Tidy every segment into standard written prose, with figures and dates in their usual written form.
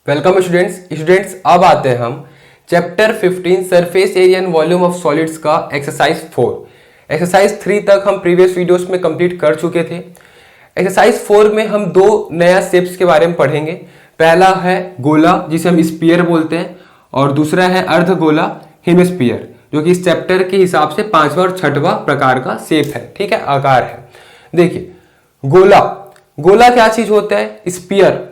Welcome students अब आते हैं हम chapter 15 surface area and volume of solids का एक्सरसाइज 4। एक्सरसाइज 3 तक हम प्रीवियस वीडियोस में कंप्लीट कर चुके थे। एक्सरसाइज 4 में हम दो नया शेप्स के बारे में पढ़ेंगे। पहला है गोला जिसे हम स्पीयर बोलते हैं और दूसरा है अर्धगोला हेमिस्फीयर, जो कि इस चैप्टर के हिसाब से 5वां और 6वां प्रकार का शेप है। ठीक है, आकार है। देखिए गोला क्या चीज होता है? स्पीयर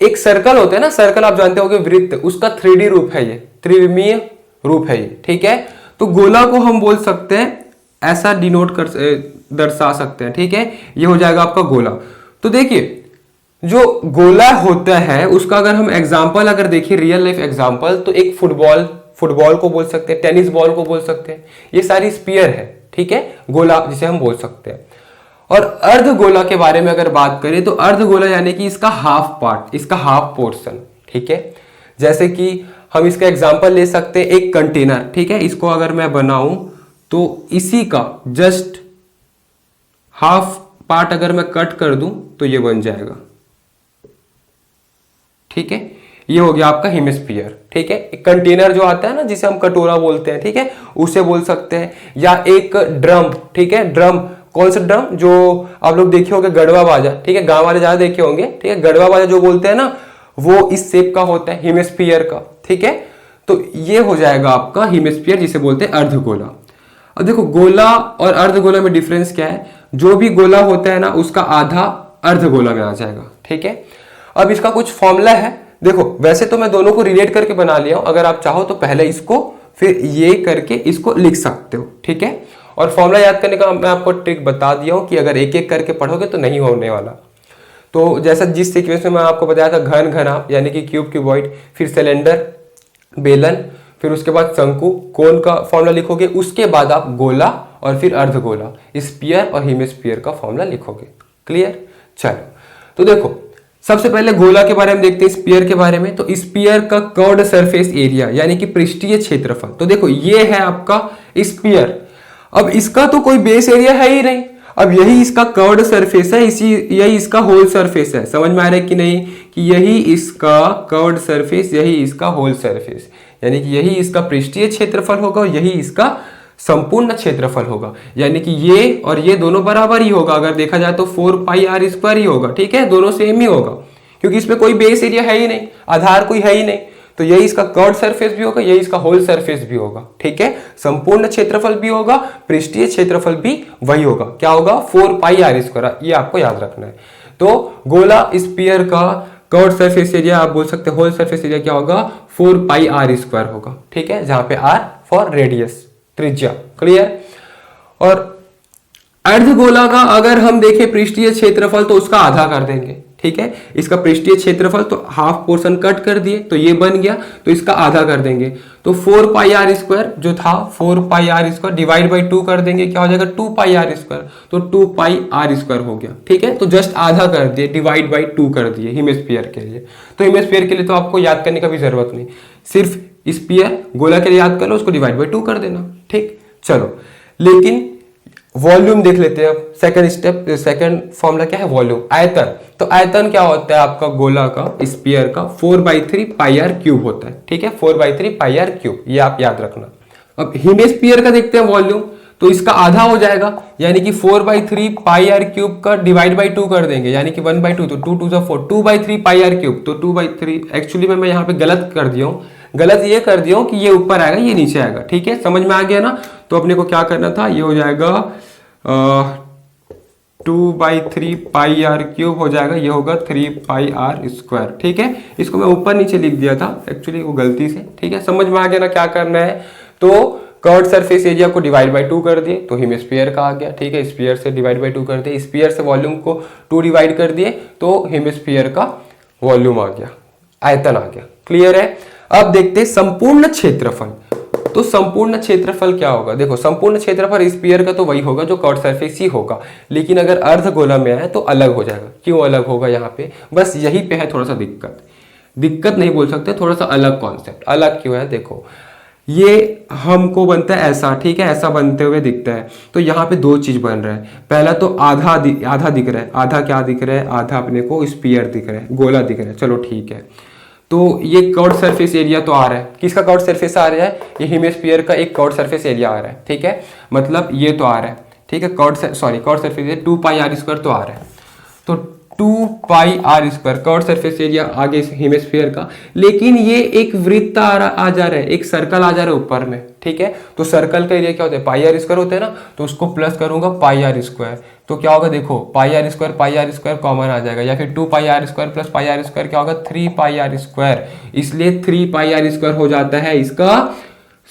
एक सर्कल होता है ना, सर्कल आप जानते होंगे, वृत्त, उसका 3D रूप है, ये त्रिविमीय रूप है ये। ठीक है, तो गोला को हम बोल सकते हैं, ऐसा डिनोट कर दर्शा सकते हैं। ठीक है, ये हो जाएगा आपका गोला। तो देखिए जो गोला होता है उसका अगर हम एग्जांपल अगर देखिए, रियल लाइफ एग्जांपल, तो एक फुटबॉल को बोल सकते हैं, टेनिस बॉल को बोल सकते हैं, ये सारी स्पीयर है। ठीक है, गोला जिसे हम बोल सकते हैं। और अर्धगोला के बारे में अगर बात करें तो अर्धगोला यानी कि इसका हाफ पार्ट, इसका हाफ पोर्शन। ठीक है, जैसे कि हम इसका एग्जांपल ले सकते हैं एक कंटेनर। ठीक है, इसको अगर मैं बनाऊं तो इसी का जस्ट हाफ पार्ट अगर मैं कट कर दूं तो ये बन जाएगा। ठीक है, ये हो गया आपका हेमिस्फीयर। ठीक है, एक कंटेनर जो आता है ना जिसे हम कटोरा बोलते हैं, ठीक है, उसे बोल सकते हैं। या एक ड्रम, ठीक है, ड्रम, कौन सा ड्रम? जो आप लोग देखे होंगे गढ़वा बाजा। ठीक है, गांव वाले ज्यादा देखे होंगे। ठीक है, गढ़वा बाजा जो बोलते हैं ना, वो इस शेप का होता है, हेमिस्फीयर का। ठीक है, तो ये हो जाएगा आपका हेमिस्फीयर जिसे बोलते हैं अर्धगोला। अब देखो गोला और अर्धगोला में डिफरेंस क्या है? जो भी गोला होता है ना उसका आधा अर्धगोला में आ जाएगा। ठीक है, अब इसका कुछ फॉर्मूला है। देखो वैसे तो मैं दोनों को रिलेट करके बना लिया हूं, अगर आप चाहो तो पहले इसको फिर ये करके इसको लिख सकते हो। ठीक है, और फॉर्मूला याद करने का मैं आपको ट्रिक बता दिया हूं कि अगर एक एक करके पढ़ोगे तो नहीं होने वाला। तो जैसा जिस सीक्वेंस में मैं आपको बताया था, घन घनाभ यानी कि क्यूब क्यूबॉइड, फिर सिलेंडर, बेलन, फिर उसके बाद शंकु, कोन का फॉर्मूला लिखोगे, उसके बाद आप गोला और फिर अर्धगोला, स्पीयर और हेमिस्फीयर का फॉर्मूला लिखोगे। क्लियर? चलो तो देखो सबसे पहले गोला के बारे में देखते हैं, स्पीयर के बारे में। तो स्पीयर का कर्व्ड सरफेस एरिया यानी कि पृष्ठीय क्षेत्रफल। तो देखो ये है आपका स्पीयर। अब इसका तो कोई बेस एरिया है ही नहीं, अब यही इसका कर्व्ड सरफेस है, यही इसका होल सरफेस है। समझ में आ रहा है कि नहीं? कि यही इसका कर्व्ड सरफेस, यही इसका होल सरफेस, यानी कि यही इसका पृष्ठीय क्षेत्रफल होगा और यही इसका संपूर्ण क्षेत्रफल होगा। यानी कि ये और ये दोनों बराबर ही होगा। अगर देखा जाए तो 4πr² ही होगा। ठीक है, दोनों सेम ही होगा क्योंकि इसमें कोई बेस एरिया है ही नहीं, आधार कोई है ही नहीं। तो यही इसका कर्व्ड सरफेस भी होगा, यही इसका होल सरफेस भी होगा। ठीक है, संपूर्ण क्षेत्रफल भी होगा, पृष्ठीय क्षेत्रफल भी वही होगा। क्या होगा? 4πr²। ये आपको याद रखना है। तो गोला स्पीयर का कर्व्ड सरफेस एरिया आप बोल सकते हैं, होल सरफेस एरिया क्या होगा? 4πr² होगा। ठीक है, जहां पे r फॉर रेडियस, त्रिज्या। क्लियर? और अर्धगोला का अगर हम देखें पृष्ठीय क्षेत्रफल तो उसका आधा कर देंगे। ठीक है, इसका पृष्ठीय क्षेत्रफल तो हाफ पोर्शन कट कर दिए तो ये बन गया, तो इसका आधा कर देंगे। तो 4πr² जो था 4πr² डिवाइड बाई 2 कर देंगे, क्या हो जाएगा? 2πr²। तो 2πr² हो गया। ठीक है, तो जस्ट आधा कर दिए, डिवाइड बाई 2 कर दिए हेमिस्फीयर के लिए। तो हेमिस्फीयर के लिए तो आपको याद करने का भी जरूरत नहीं, सिर्फ स्पीयर गोला के लिए याद कर लो, उसको डिवाइड बाई 2 कर देना। ठीक, चलो लेकिन वॉल्यूम देख लेते हैं अब। सेकंड स्टेप, सेकंड फॉर्मूला क्या है? वॉल्यूम, आयतन। तो आयतन क्या होता है आपका गोला का, स्पीयर का? 4/3πr³ होता है। ठीक है, 4/3πr³, ये आप याद रखना। अब हेमिस्फीयर का देखते हैं वॉल्यूम, तो इसका आधा हो जाएगा, यानी कि 4/3πr³ का डिवाइड बाई 2 कर देंगे, यानी कि 1/2, तो 2 2 4, 2/3πr³। तो 2/3 एक्चुअली में मैं यहाँ पे गलत कर दिया हूँ, गलत ये कर दिया हूँ कि ये ऊपर आएगा ये नीचे आएगा। ठीक है, समझ में आ गया ना? तो अपने को क्या करना था, ये हो जाएगा 2/3πr³ हो जाएगा, ये होगा 3πr²। ठीक है, इसको मैं ऊपर नीचे लिख दिया था एक्चुअली वो गलती से। ठीक है, समझ में आ गया ना क्या करना है? तो कर्व्ड सरफेस एरिया को डिवाइड बाई 2 कर दिए तो हेमिस्फीयर का आ गया। ठीक है, स्पीयर से डिवाइड बाई 2 कर दिए, स्पीयर से वॉल्यूम को 2 डिवाइड कर दिए तो हेमिस्फीयर का वॉल्यूम आ गया, आयतन आ गया। क्लियर है? अब देखते हैं संपूर्ण क्षेत्रफल। तो संपूर्ण क्षेत्रफल क्या होगा? देखो संपूर्ण क्षेत्रफल स्पीयर का तो वही होगा जो कर्व्ड सरफेस ही होगा, लेकिन अगर अर्धगोला में आए तो अलग हो जाएगा। क्यों अलग होगा? यहाँ पे बस यही पे है थोड़ा सा दिक्कत नहीं बोल सकते, थोड़ा सा अलग कॉन्सेप्ट। अलग क्यों है? देखो ये हमको बनता है ऐसा, ठीक है, ऐसा बनते हुए दिखता है। तो यहाँ पे दो चीज बन रहा है। पहला तो आधा दिख रहा है। आधा क्या दिख रहा है? आधा अपने को स्पीयर दिख रहा है, गोला दिख रहा है। चलो ठीक है, तो ये कर्व्ड सरफेस एरिया तो आ रहा है। किसका कर्व्ड सरफेस आ रहा है? ये हेमिस्फीयर का एक कर्व्ड सरफेस एरिया आ रहा है, ठीक है, मतलब ये तो आ रहा है, ठीक है, curved surface area 2 pi r square तो आ रहा है। तो 2 pi r square curved surface area आगे हेमिस्फीयर का, लेकिन ये एक वृत्त आ जा रहा है, एक सर्कल आ जा रहा है ऊपर में, ठीक है। तो सर्कल का एरिया क्या होता है? पाई आर स्क्वायर होता है ना, तो उसको प्लस करूंगा पाई आर स्क्वायर, तो क्या होगा देखो, पाई आर स्क्वायर कॉमन आ जाएगा, या फिर 2 pi r square plus pi r square क्या होगा? 3 पाई आर स्क्वायर। इसलिए 3 पाई आर स्क्वायर हो जाता है इसका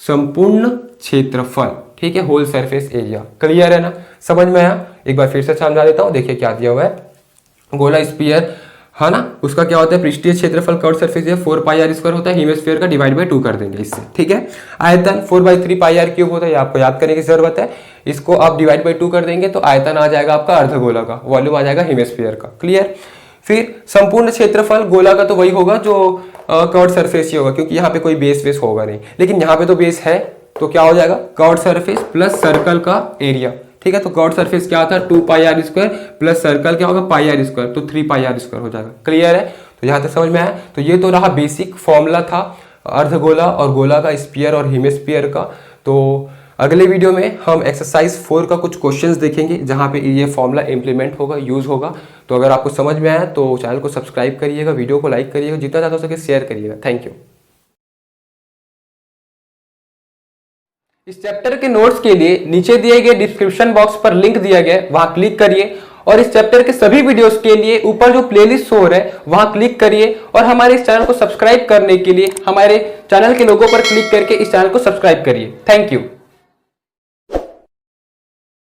संपूर्ण क्षेत्रफल, ठीक है, होल सरफेस एरिया। क्लियर है ना? समझ में आया? एक बार फिर से समझा देता हूं, देखिए क्या दिया हुआ है। गोला स्फीयर है ना, उसका क्या होता है? पृष्ठीय क्षेत्रफल curved surface area 4 pi r square होता है, हेमिस्फीयर का डिवाइड बाय 2 कर देंगे इससे, ठीक है। आयतन 4/3 पाई आर क्यूब होता है, ये आपको याद करने की जरूरत है। इसको आप डिवाइड बाय 2 कर देंगे तो आयतन आ जाएगा आपका अर्धगोला का, वॉल्यूम आ जाएगा हेमिस्फीयर का। क्लियर? फिर संपूर्ण क्षेत्रफल गोला का तो वही होगा जो कर्व्ड सरफेस ही होगा, क्योंकि यहाँ पे कोई बेस वेस होगा नहीं, लेकिन यहाँ पे तो बेस है, तो क्या हो जाएगा? कर्व्ड सरफेस प्लस सर्कल का एरिया, ठीक है। तो कर्व्ड सरफेस क्या था? 2 pi r square plus circle क्या होगा? पाई आर स्क्वायर, तो 3 पाई आर स्क्वायर हो जाएगा। क्लियर है? तो यहाँ तक समझ में आया? तो ये तो रहा बेसिक फॉर्मूला था अर्धगोला और गोला का, स्फीयर और हेमिस्फीयर का। तो अगले वीडियो में हम एक्सरसाइज 4 का कुछ क्वेश्चंस देखेंगे जहाँ पे ये फॉर्मूला इंप्लीमेंट होगा, यूज होगा। तो अगर आपको समझ में आया तो चैनल को सब्सक्राइब करिएगा, वीडियो को लाइक करिएगा, जितना ज़्यादा हो सके शेयर करिएगा। Thank you. इस चैप्टर के नोट्स के लिए नीचे दिए गए डिस्क्रिप्शन बॉक्स पर लिंक दिया गया है, वहां क्लिक करिए, और इस चैप्टर के सभी वीडियोस के लिए ऊपर जो प्लेलिस्ट शो हो रहा है वहां क्लिक करिए, और हमारे इस चैनल को सब्सक्राइब करने के लिए हमारे चैनल के लोगो पर क्लिक करके इस चैनल को सब्सक्राइब करिए। Thank you.